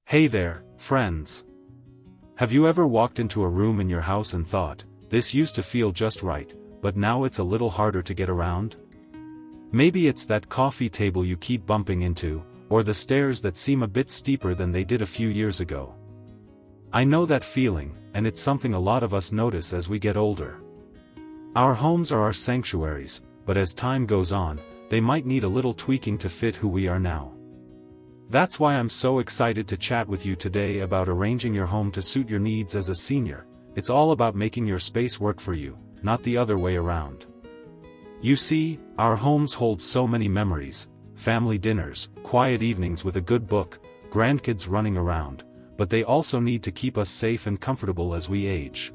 Hey there, friends. Have you ever walked into a room in your house and thought, this used to feel just right, but now it's a little harder to get around? Maybe it's that coffee table you keep bumping into, or the stairs that seem a bit steeper than they did a few years ago. I know that feeling, and it's something a lot of us notice as we get older. Our homes are our sanctuaries, but as time goes on, they might need a little tweaking to fit who we are now. That's why I'm so excited to chat with you today about arranging your home to suit your needs as a senior. It's all about making your space work for you, not the other way around. You see, our homes hold so many memories, family dinners, quiet evenings with a good book, grandkids running around, but they also need to keep us safe and comfortable as we age.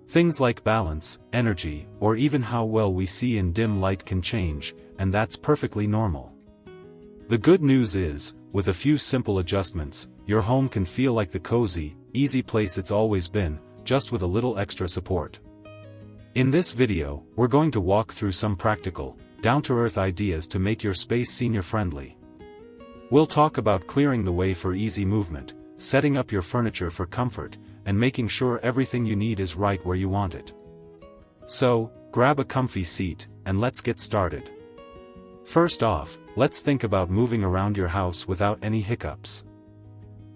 Things like balance, energy, or even how well we see in dim light can change, and that's perfectly normal. The good news is, with a few simple adjustments, your home can feel like the cozy, easy place it's always been, just with a little extra support. In this video, we're going to walk through some practical, down-to-earth ideas to make your space senior-friendly. We'll talk about clearing the way for easy movement, setting up your furniture for comfort, and making sure everything you need is right where you want it. So, grab a comfy seat, and let's get started. First off, let's think about moving around your house without any hiccups.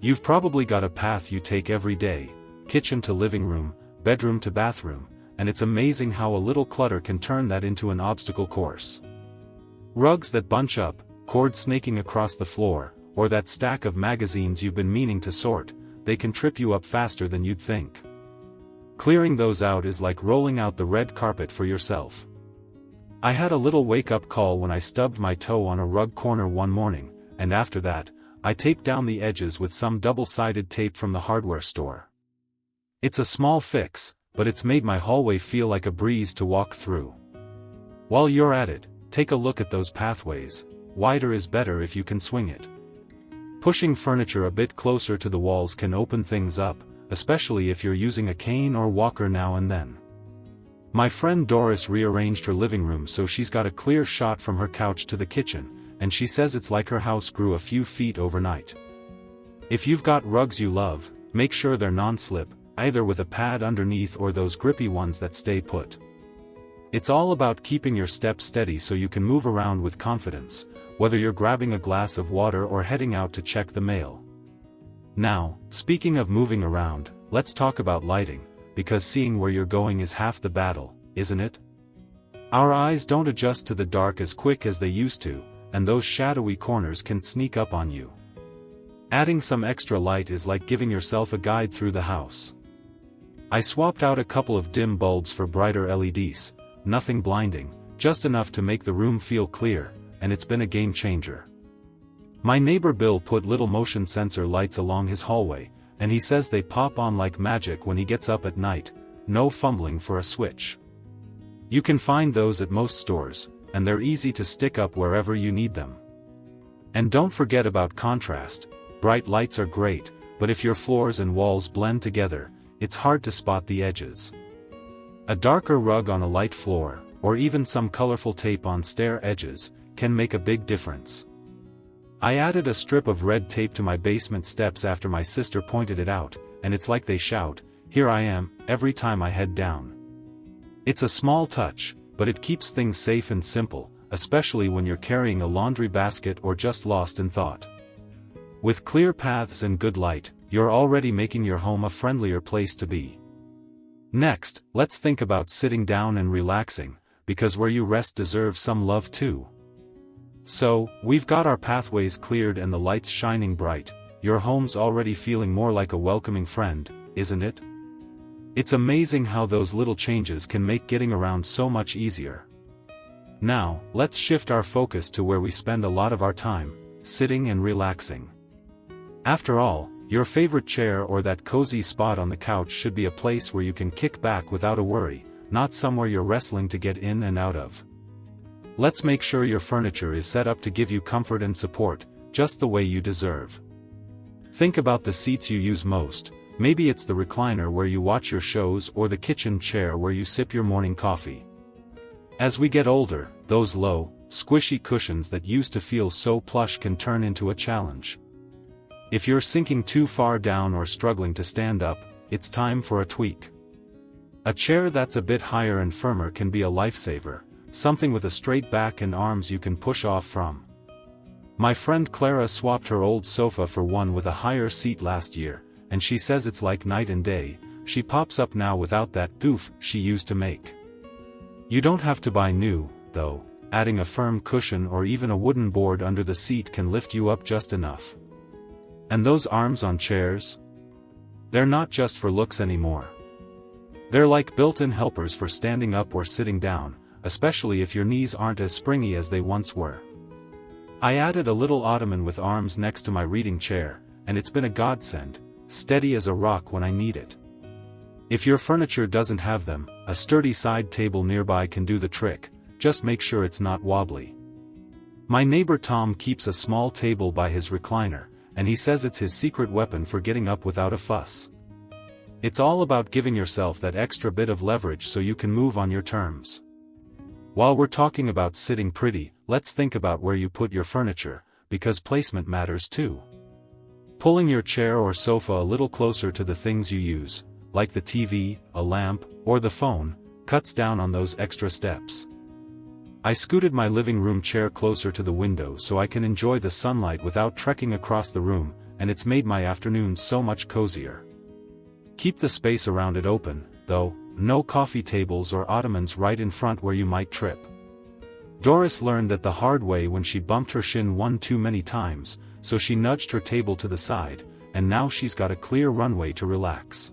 You've probably got a path you take every day, kitchen to living room, bedroom to bathroom, and it's amazing how a little clutter can turn that into an obstacle course. Rugs that bunch up, cords snaking across the floor, or that stack of magazines you've been meaning to sort, they can trip you up faster than you'd think. Clearing those out is like rolling out the red carpet for yourself. I had a little wake-up call when I stubbed my toe on a rug corner one morning, and after that, I taped down the edges with some double-sided tape from the hardware store. It's a small fix, but it's made my hallway feel like a breeze to walk through. While you're at it, take a look at those pathways. Wider is better if you can swing it. Pushing furniture a bit closer to the walls can open things up, especially if you're using a cane or walker now and then. My friend Doris rearranged her living room so she's got a clear shot from her couch to the kitchen, and she says it's like her house grew a few feet overnight. If you've got rugs you love, make sure they're non-slip, either with a pad underneath or those grippy ones that stay put. It's all about keeping your steps steady so you can move around with confidence, whether you're grabbing a glass of water or heading out to check the mail. Now, speaking of moving around, let's talk about lighting, because seeing where you're going is half the battle, isn't it? Our eyes don't adjust to the dark as quick as they used to, and those shadowy corners can sneak up on you. Adding some extra light is like giving yourself a guide through the house. I swapped out a couple of dim bulbs for brighter LEDs, nothing blinding, just enough to make the room feel clear, and it's been a game changer. My neighbor Bill put little motion sensor lights along his hallway, and he says they pop on like magic when he gets up at night, no fumbling for a switch. You can find those at most stores, and they're easy to stick up wherever you need them. And don't forget about contrast. Bright lights are great, but if your floors and walls blend together, it's hard to spot the edges. A darker rug on a light floor, or even some colorful tape on stair edges, can make a big difference. I added a strip of red tape to my basement steps after my sister pointed it out, and it's like they shout, "Here I am," every time I head down. It's a small touch, but it keeps things safe and simple, especially when you're carrying a laundry basket or just lost in thought. With clear paths and good light, you're already making your home a friendlier place to be. Next, let's think about sitting down and relaxing, because where you rest deserves some love too. So, we've got our pathways cleared and the lights shining bright. Your home's already feeling more like a welcoming friend, isn't it? It's amazing how those little changes can make getting around so much easier. Now, let's shift our focus to where we spend a lot of our time, sitting and relaxing. After all, your favorite chair or that cozy spot on the couch should be a place where you can kick back without a worry, not somewhere you're wrestling to get in and out of. Let's make sure your furniture is set up to give you comfort and support, just the way you deserve. Think about the seats you use most. Maybe it's the recliner where you watch your shows or the kitchen chair where you sip your morning coffee. As we get older, those low, squishy cushions that used to feel so plush can turn into a challenge. If you're sinking too far down or struggling to stand up, it's time for a tweak. A chair that's a bit higher and firmer can be a lifesaver, something with a straight back and arms you can push off from. My friend Clara swapped her old sofa for one with a higher seat last year, and she says it's like night and day. She pops up now without that goof she used to make. You don't have to buy new, though. Adding a firm cushion or even a wooden board under the seat can lift you up just enough. And those arms on chairs? They're not just for looks anymore. They're like built-in helpers for standing up or sitting down, especially if your knees aren't as springy as they once were. I added a little ottoman with arms next to my reading chair, and it's been a godsend, steady as a rock when I need it. If your furniture doesn't have them, a sturdy side table nearby can do the trick, just make sure it's not wobbly. My neighbor Tom keeps a small table by his recliner, and he says it's his secret weapon for getting up without a fuss. It's all about giving yourself that extra bit of leverage so you can move on your terms. While we're talking about sitting pretty, let's think about where you put your furniture, because placement matters too. Pulling your chair or sofa a little closer to the things you use, like the TV, a lamp, or the phone, cuts down on those extra steps. I scooted my living room chair closer to the window so I can enjoy the sunlight without trekking across the room, and it's made my afternoons so much cozier. Keep the space around it open, though, no coffee tables or ottomans right in front where you might trip. Doris learned that the hard way when she bumped her shin one too many times, so she nudged her table to the side, and now she's got a clear runway to relax.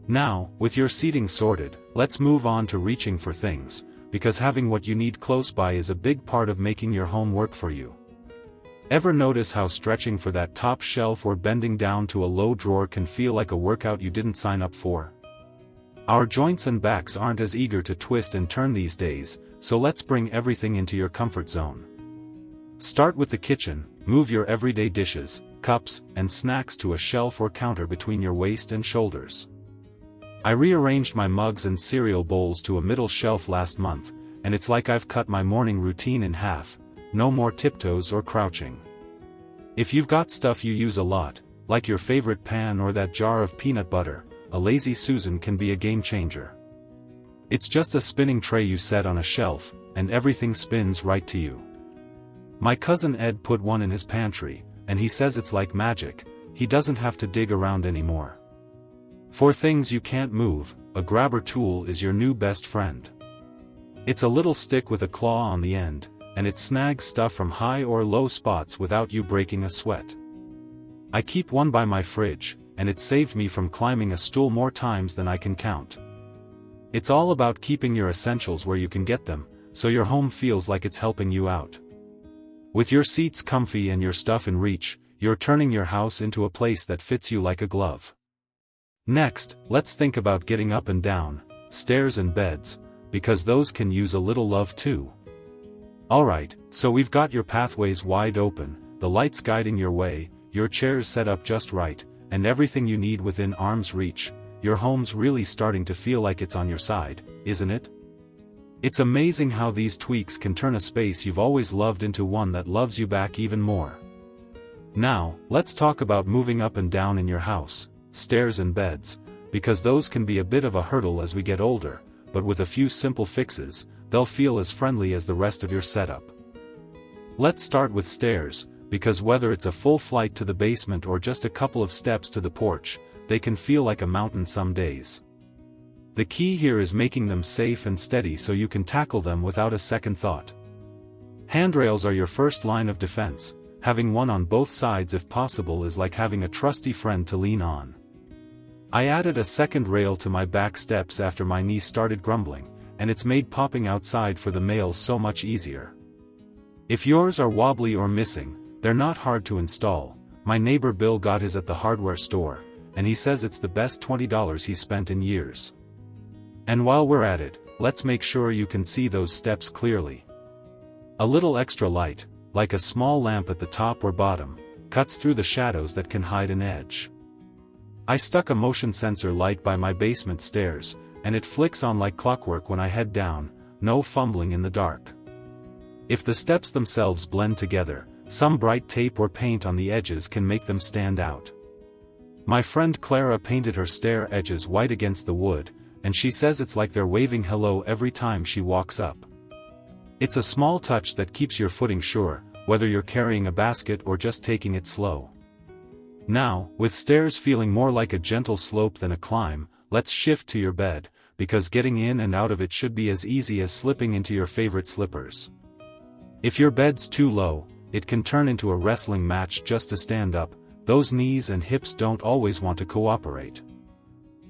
Now, with your seating sorted, let's move on to reaching for things, because having what you need close by is a big part of making your home work for you. Ever notice how stretching for that top shelf or bending down to a low drawer can feel like a workout you didn't sign up for? Our joints and backs aren't as eager to twist and turn these days, so let's bring everything into your comfort zone. Start with the kitchen, move your everyday dishes, cups, and snacks to a shelf or counter between your waist and shoulders. I rearranged my mugs and cereal bowls to a middle shelf last month, and it's like I've cut my morning routine in half, no more tiptoes or crouching. If you've got stuff you use a lot, like your favorite pan or that jar of peanut butter, a Lazy Susan can be a game changer. It's just a spinning tray you set on a shelf, and everything spins right to you. My cousin Ed put one in his pantry, and he says it's like magic. He doesn't have to dig around anymore. For things you can't move, a grabber tool is your new best friend. It's a little stick with a claw on the end, and it snags stuff from high or low spots without you breaking a sweat. I keep one by my fridge, and it saved me from climbing a stool more times than I can count. It's all about keeping your essentials where you can get them, so your home feels like it's helping you out. With your seats comfy and your stuff in reach, you're turning your house into a place that fits you like a glove. Next, let's think about getting up and down, stairs and beds, because those can use a little love too. Alright, so we've got your pathways wide open, the lights guiding your way, your chairs set up just right, and everything you need within arm's reach. Your home's really starting to feel like it's on your side, isn't it? It's amazing how these tweaks can turn a space you've always loved into one that loves you back even more. Now, let's talk about moving up and down in your house, stairs and beds, because those can be a bit of a hurdle as we get older, but with a few simple fixes, they'll feel as friendly as the rest of your setup. Let's start with stairs, because whether it's a full flight to the basement or just a couple of steps to the porch, they can feel like a mountain some days. The key here is making them safe and steady so you can tackle them without a second thought. Handrails are your first line of defense. Having one on both sides if possible is like having a trusty friend to lean on. I added a second rail to my back steps after my knee started grumbling, and it's made popping outside for the mail so much easier. If yours are wobbly or missing, they're not hard to install. My neighbor Bill got his at the hardware store, and he says it's the best $20 he's spent in years. And while we're at it, let's make sure you can see those steps clearly. A little extra light, like a small lamp at the top or bottom, cuts through the shadows that can hide an edge. I stuck a motion sensor light by my basement stairs, and it flicks on like clockwork when I head down, no fumbling in the dark. If the steps themselves blend together, Some bright tape or paint on the edges can make them stand out. My friend Clara painted her stair edges white against the wood, and she says it's like they're waving hello every time she walks up. It's a small touch that keeps your footing sure, whether you're carrying a basket or just taking it slow. Now, with stairs feeling more like a gentle slope than a climb, let's shift to your bed, because getting in and out of it should be as easy as slipping into your favorite slippers. If your bed's too low, it can turn into a wrestling match just to stand up. Those knees and hips don't always want to cooperate.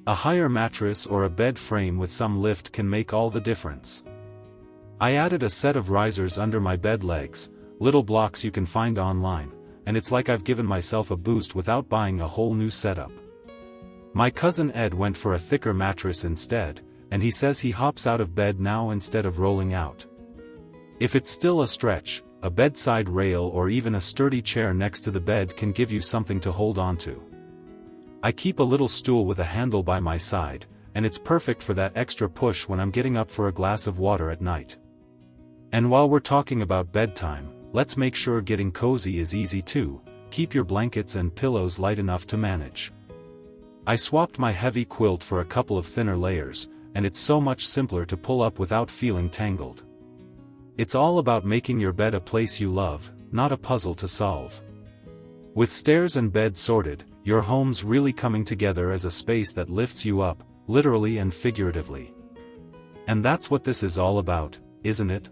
A higher mattress or a bed frame with some lift can make all the difference. I added a set of risers under my bed legs, little blocks you can find online, and it's like I've given myself a boost without buying a whole new setup. My cousin Ed went for a thicker mattress instead, and he says he hops out of bed now instead of rolling out. If it's still a stretch, a bedside rail or even a sturdy chair next to the bed can give you something to hold on to. I keep a little stool with a handle by my side, and it's perfect for that extra push when I'm getting up for a glass of water at night. And while we're talking about bedtime, let's make sure getting cozy is easy too. Keep your blankets and pillows light enough to manage. I swapped my heavy quilt for a couple of thinner layers, and it's so much simpler to pull up without feeling tangled. It's all about making your bed a place you love, not a puzzle to solve. With stairs and bed sorted, your home's really coming together as a space that lifts you up, literally and figuratively. And that's what this is all about, isn't it?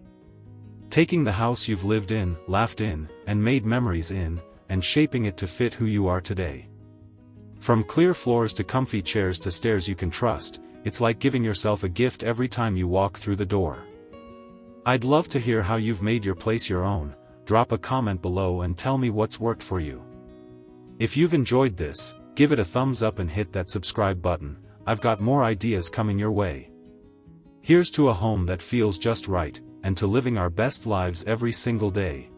Taking the house you've lived in, laughed in, and made memories in, and shaping it to fit who you are today. From clear floors to comfy chairs to stairs you can trust, it's like giving yourself a gift every time you walk through the door. I'd love to hear how you've made your place your own. Drop a comment below and tell me what's worked for you. If you've enjoyed this, give it a thumbs up and hit that subscribe button. I've got more ideas coming your way. Here's to a home that feels just right, and to living our best lives every single day.